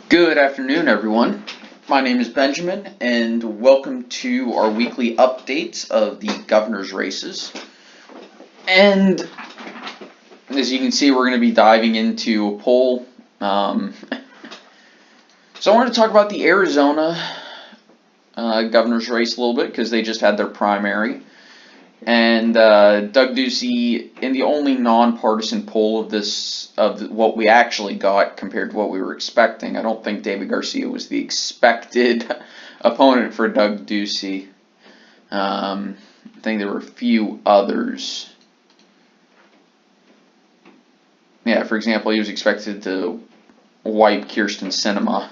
Good afternoon, everyone. My name is Benjamin, and welcome to our weekly updates of the governor's races. And as you can see, we're going to be diving into a poll. So I wanted to talk about the Arizona governor's race a little bit because they just had their primary. And Doug Ducey, in the only nonpartisan poll of what we actually got compared to what we were expecting, I don't think David Garcia was the expected opponent for Doug Ducey. I think there were a few others. Yeah, for example, he was expected to wipe Kirsten Sinema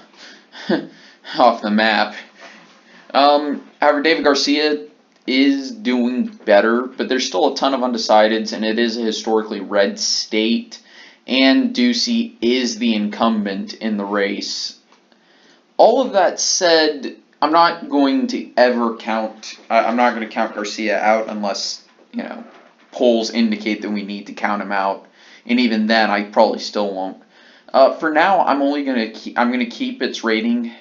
off the map. However, David Garcia is doing better, but there's still a ton of undecideds, and it is a historically red state, and Ducey is the incumbent in the race. All of that said, I'm not going to count Garcia out unless, polls indicate that we need to count him out, and even then, I probably still won't. For now, I'm going to keep its rating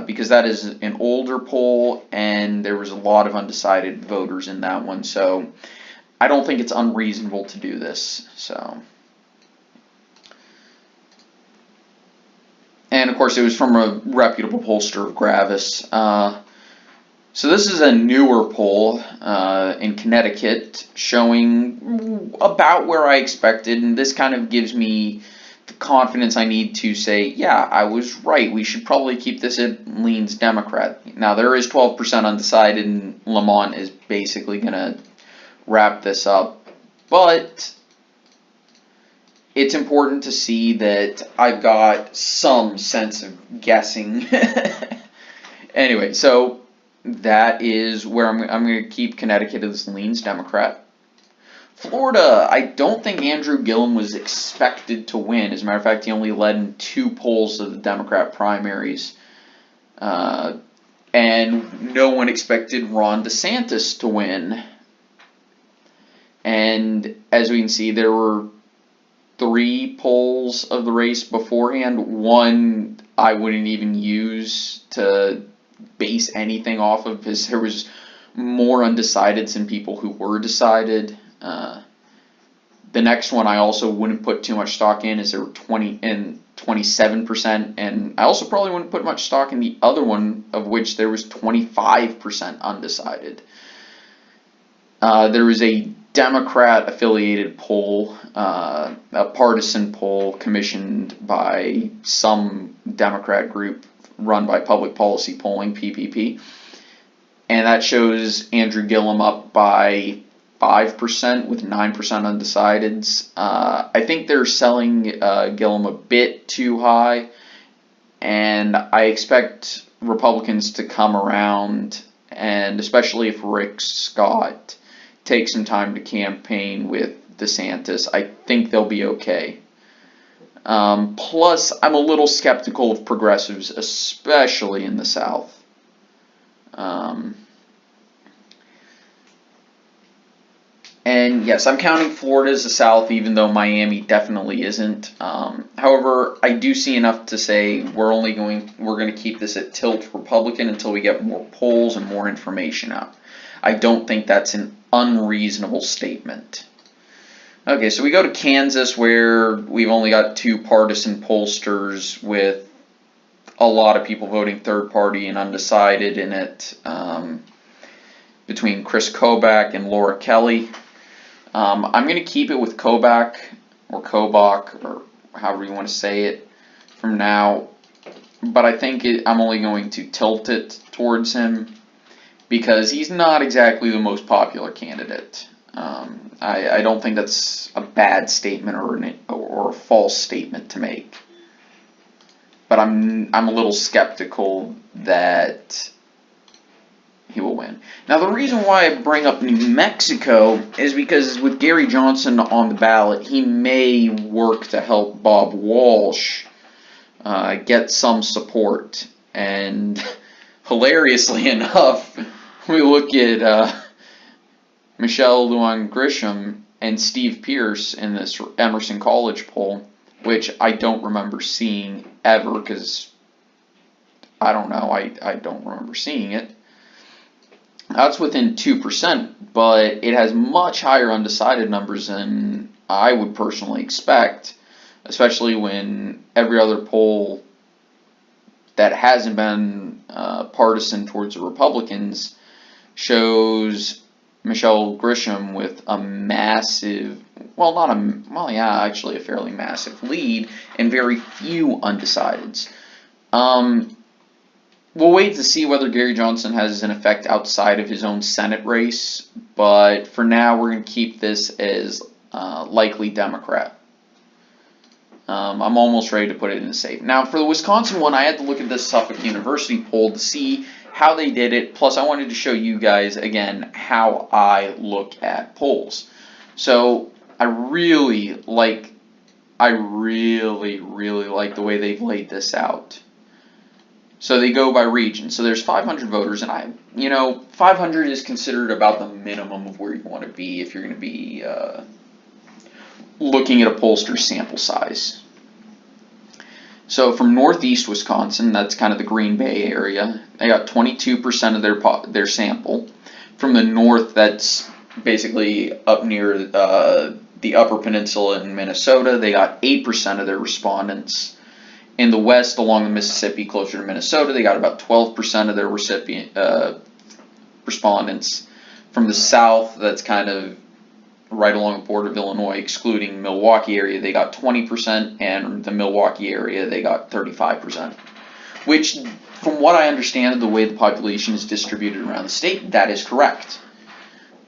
because that is an older poll, and there was a lot of undecided voters in that one. So I don't think it's unreasonable to do this. And of course, it was from a reputable pollster of Gravis. So this is a newer poll in Connecticut, showing about where I expected, and this kind of gives me the confidence I need to say, yeah, I was right. We should probably keep this at leans Democrat. Now, there is 12% undecided, and Lamont is basically going to wrap this up. But it's important to see that I've got some sense of guessing. Anyway, so that is where I'm going to keep Connecticut as leans Democrat. Florida, I don't think Andrew Gillum was expected to win. As a matter of fact, he only led in 2 polls of the Democrat primaries. And no one expected Ron DeSantis to win. And as we can see, there were 3 polls of the race beforehand. One I wouldn't even use to base anything off of because there was more undecideds than people who were decided. The next one I also wouldn't put too much stock in, is there were 20 and 27%, and I also probably wouldn't put much stock in the other one, of which there was 25% undecided. There was a Democrat affiliated poll, a partisan poll commissioned by some Democrat group run by Public Policy Polling, PPP, and that shows Andrew Gillum up by 5% with 9% undecideds. I think they're selling Gillum a bit too high, and I expect Republicans to come around, and especially if Rick Scott takes some time to campaign with DeSantis, I think they'll be okay. Plus, I'm a little skeptical of progressives, especially in the South. And yes, I'm counting Florida as the South, even though Miami definitely isn't. However, I do see enough to say we're going to keep this at tilt Republican until we get more polls and more information out. I don't think that's an unreasonable statement. Okay, so we go to Kansas, where we've only got 2 partisan pollsters with a lot of people voting third party and undecided in it, between Chris Kobach and Laura Kelly. I'm going to keep it with Kobach, or Kobach, or however you want to say it from now, but I think I'm only going to tilt it towards him because he's not exactly the most popular candidate. I don't think that's a bad statement or a false statement to make, but I'm a little skeptical that he will win. Now, the reason why I bring up New Mexico is because with Gary Johnson on the ballot, he may work to help Bob Walsh get some support. And hilariously enough, we look at Michelle Lujan Grisham and Steve Pierce in this Emerson College poll, which I don't remember seeing ever because I don't know. I don't remember seeing it. That's within 2%, but it has much higher undecided numbers than I would personally expect, especially when every other poll that hasn't been partisan towards the Republicans shows Michelle Grisham with a massive, actually a fairly massive lead and very few undecideds. We'll wait to see whether Gary Johnson has an effect outside of his own Senate race, but for now we're going to keep this as likely Democrat. I'm almost ready to put it in the safe. Now, for the Wisconsin one, I had to look at this Suffolk University poll to see how they did it. Plus, I wanted to show you guys, again, how I look at polls. So, I really like the way they've laid this out. So, they go by region. So, there's 500 voters, and 500 is considered about the minimum of where you want to be if you're going to be looking at a pollster's sample size. So from northeast Wisconsin, that's kind of the Green Bay area, they got 22% of their sample. From the north, that's basically up near the Upper Peninsula in Minnesota, they got 8% of their respondents. In the west, along the Mississippi, closer to Minnesota, they got about 12% of their respondents. From the south, that's kind of right along the border of Illinois, excluding Milwaukee area, they got 20%, and the Milwaukee area, they got 35%. Which, from what I understand, the way the population is distributed around the state, that is correct.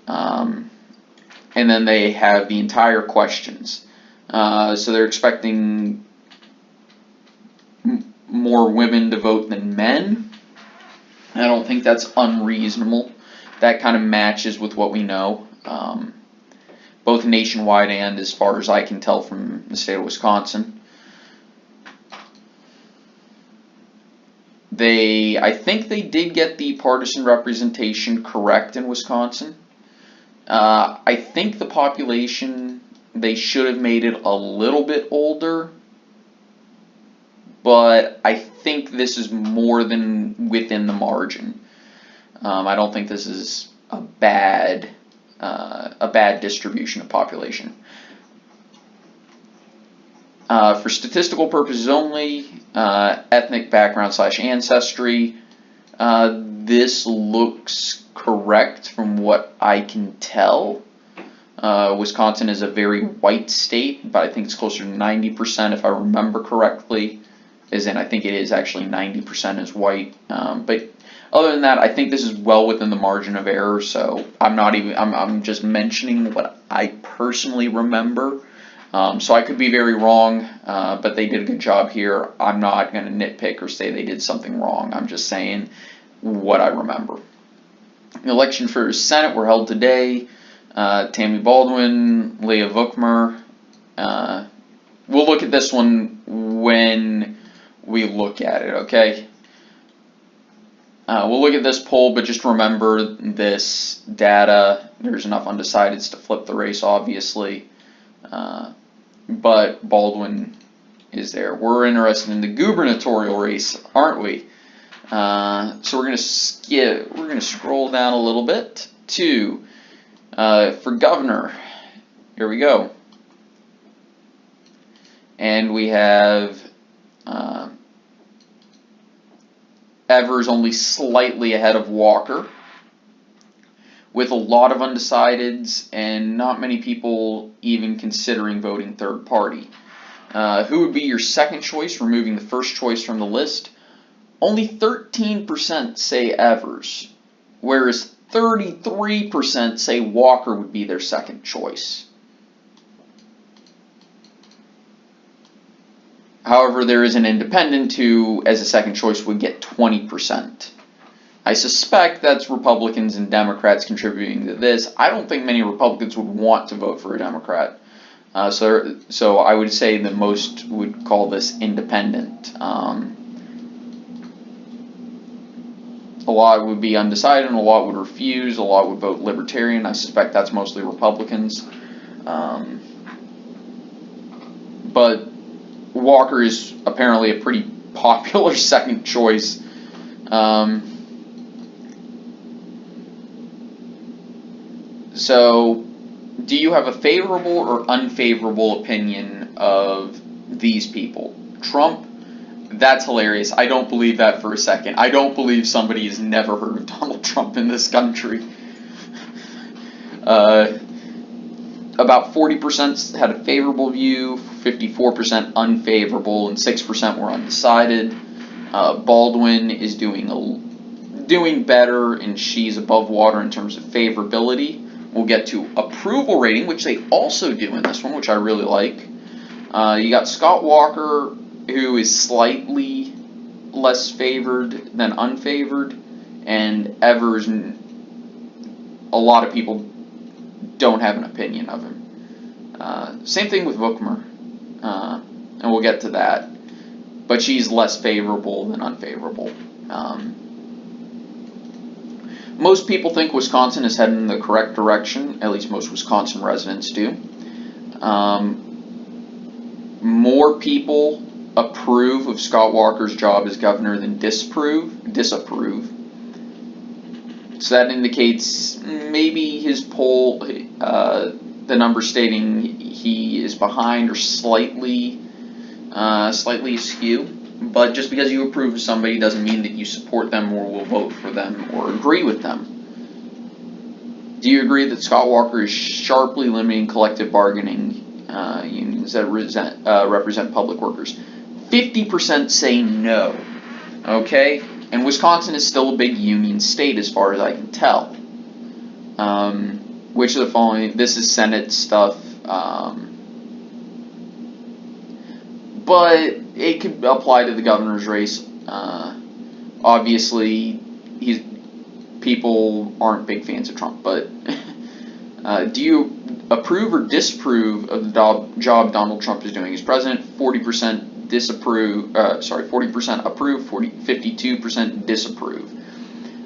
And then they have the entire questions. So they're expecting more women to vote than men. I don't think that's unreasonable. That kind of matches with what we know. Both nationwide and as far as I can tell from the state of Wisconsin. I think they did get the partisan representation correct in Wisconsin. I think the population, they should have made it a little bit older, but I think this is more than within the margin. I don't think this is a bad distribution of population. For statistical purposes only, ethnic background / ancestry, this looks correct from what I can tell. Wisconsin is a very white state, but I think it's closer to 90% if I remember correctly. As in, I think it is actually 90% is white. But other than that, I think this is well within the margin of error, so I'm just mentioning what I personally remember. So I could be very wrong, but they did a good job here. I'm not going to nitpick or say they did something wrong. I'm just saying what I remember. The election for Senate were held today. Tammy Baldwin, Leah Vukmer. We'll look at this one when we look at it, okay? We'll look at this poll, but just remember this data. There's enough undecideds to flip the race, obviously. But Baldwin is there. We're interested in the gubernatorial race, aren't we? So we're going to scroll down a little bit to, for governor, here we go. And we have Evers only slightly ahead of Walker, with a lot of undecideds and not many people even considering voting third party. Who would be your second choice, removing the first choice from the list? Only 13% say Evers, whereas 33% say Walker would be their second choice. However, there is an independent who, as a second choice, would get 20%. I suspect that's Republicans and Democrats contributing to this. I don't think many Republicans would want to vote for a Democrat. So I would say that most would call this independent. A lot would be undecided, and a lot would refuse, a lot would vote Libertarian. I suspect that's mostly Republicans. But Walker is apparently a pretty popular second choice So, do you have a favorable or unfavorable opinion of these people? Trump, that's hilarious. I don't believe that for a second. I don't believe somebody has never heard of Donald Trump in this country. About 40% had a favorable view, 54% unfavorable, and 6% were undecided. Baldwin is doing better, and she's above water in terms of favorability. We'll get to approval rating, which they also do in this one, which I really like. You got Scott Walker, who is slightly less favored than unfavored, and Evers, a lot of people don't have an opinion of him. Same thing with Vukmer, and we'll get to that. But she's less favorable than unfavorable. Most people think Wisconsin is heading in the correct direction, at least most Wisconsin residents do. More people approve of Scott Walker's job as governor than disapprove. So that indicates maybe his poll, the number stating he is behind or slightly askew. But just because you approve of somebody doesn't mean that you support them or will vote for them or agree with them. Do you agree that Scott Walker is sharply limiting collective bargaining unions that represent public workers? 50% say no. Okay? And Wisconsin is still a big union state as far as I can tell. Which of the following, this is Senate stuff, but it could apply to the governor's race. Obviously, people aren't big fans of Trump, but do you approve or disapprove of the job Donald Trump is doing as president? 40% disapprove. 40% approve. 52% disapprove.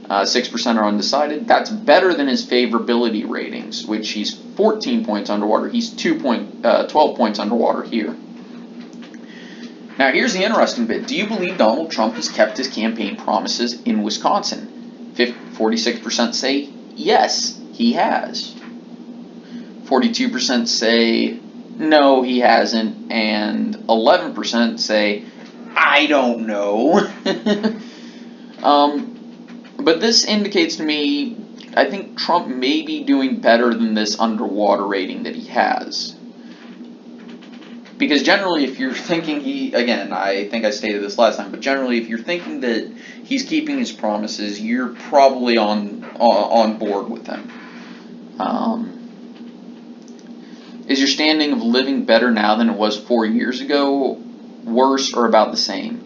6% are undecided. That's better than his favorability ratings, which he's 14 points underwater. He's 12 points underwater here. Now, here's the interesting bit. Do you believe Donald Trump has kept his campaign promises in Wisconsin? 46% say yes, he has. 42% say no, he hasn't. And 11% say, I don't know. But this indicates to me, I think Trump may be doing better than this underwater rating that he has. Because generally, if you're thinking again, I think I stated this last time, but generally, if you're thinking that he's keeping his promises, you're probably on board with him. Is your standing of living better now than it was 4 years ago? Worse or about the same?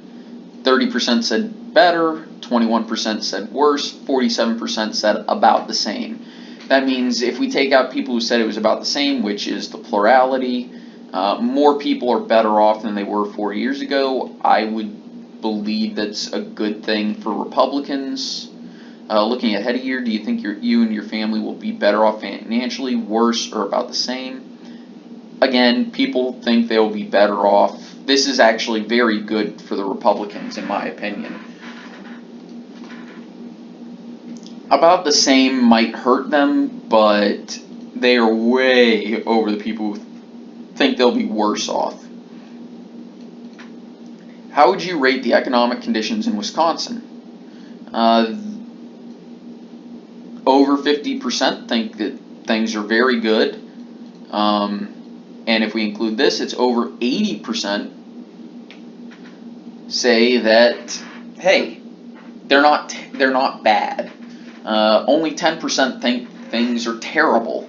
30% said better, 21% said worse, 47% said about the same. That means if we take out people who said it was about the same, which is the plurality, more people are better off than they were 4 years ago. I would believe that's a good thing for Republicans. Looking ahead a year, do you think you and your family will be better off financially, worse, or about the same? Again, people think they'll be better off. This is actually very good for the Republicans, in my opinion. About the same might hurt them, but they are way over the people who think they'll be worse off. How would you rate the economic conditions in Wisconsin? Over 50% think that things are very good. And if we include this, it's over 80% say that, hey, they're not bad. Only 10% think things are terrible.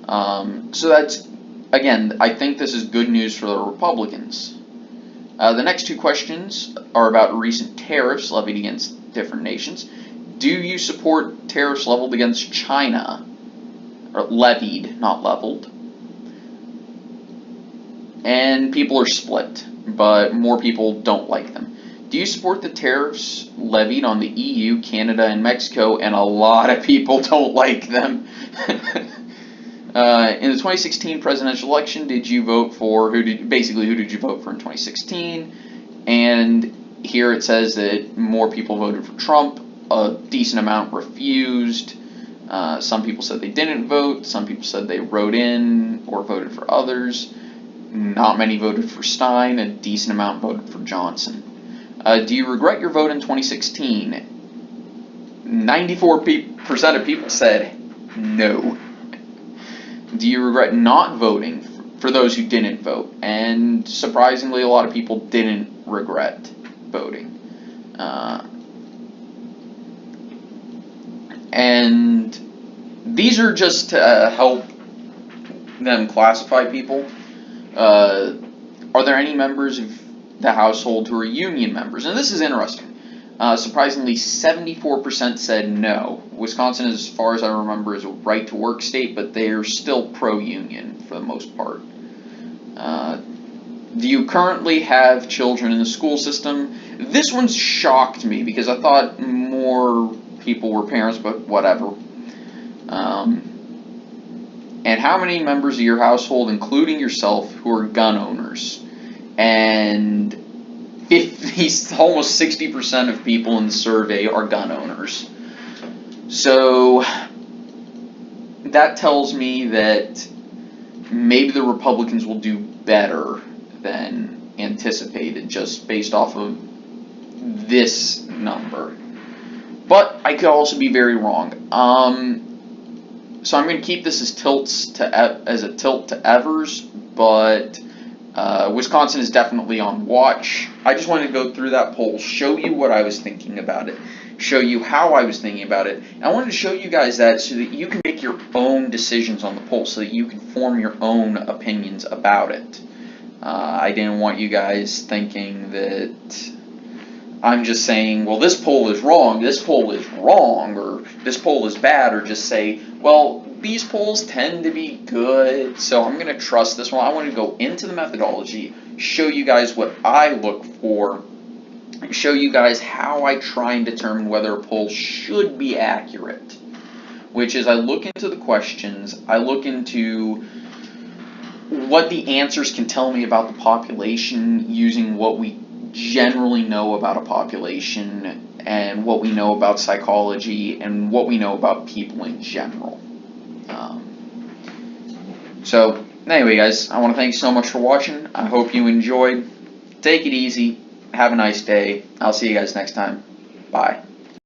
So that's, again, I think this is good news for the Republicans. The next two questions are about recent tariffs levied against different nations. Do you support tariffs leveled against China? Or levied, not leveled. And people are split, but more people don't like them. Do you support the tariffs levied on the EU, Canada, and Mexico? And a lot of people don't like them. In the 2016 presidential election, did you vote for, who did you vote for in 2016? And here it says that more people voted for Trump, a decent amount refused. Some people said they didn't vote, some people said they wrote in or voted for others. Not many voted for Stein, a decent amount voted for Johnson. Do you regret your vote in 2016? 94% of people said no. Do you regret not voting for those who didn't vote? And surprisingly, a lot of people didn't regret voting. And these are just to help them classify people. Are there any members of the household who are union members? And this is interesting. Surprisingly, 74% said no. Wisconsin, as far as I remember, is a right-to-work state, but they're still pro-union for the most part. Do you currently have children in the school system? This one shocked me because I thought more people were parents, but whatever. And how many members of your household, including yourself, who are gun owners? And almost 60% of people in the survey are gun owners. So that tells me that maybe the Republicans will do better than anticipated just based off of this number. But I could also be very wrong. So I'm going to keep this as a tilt to Evers, but Wisconsin is definitely on watch. I just wanted to go through that poll, show you what I was thinking about it, show you how I was thinking about it. And I wanted to show you guys that so that you can make your own decisions on the poll, so that you can form your own opinions about it. I didn't want you guys thinking that I'm just saying, well, this poll is wrong, or this poll is bad, or just say, well, these polls tend to be good, so I'm going to trust this one. I want to go into the methodology, show you guys what I look for, show you guys how I try and determine whether a poll should be accurate, which is I look into the questions, I look into what the answers can tell me about the population using what we generally know about a population and what we know about psychology and what we know about people in general. So anyway, guys, I want to thank you so much for watching. I hope you enjoyed. Take it easy. Have a nice day. I'll see you guys next time. Bye.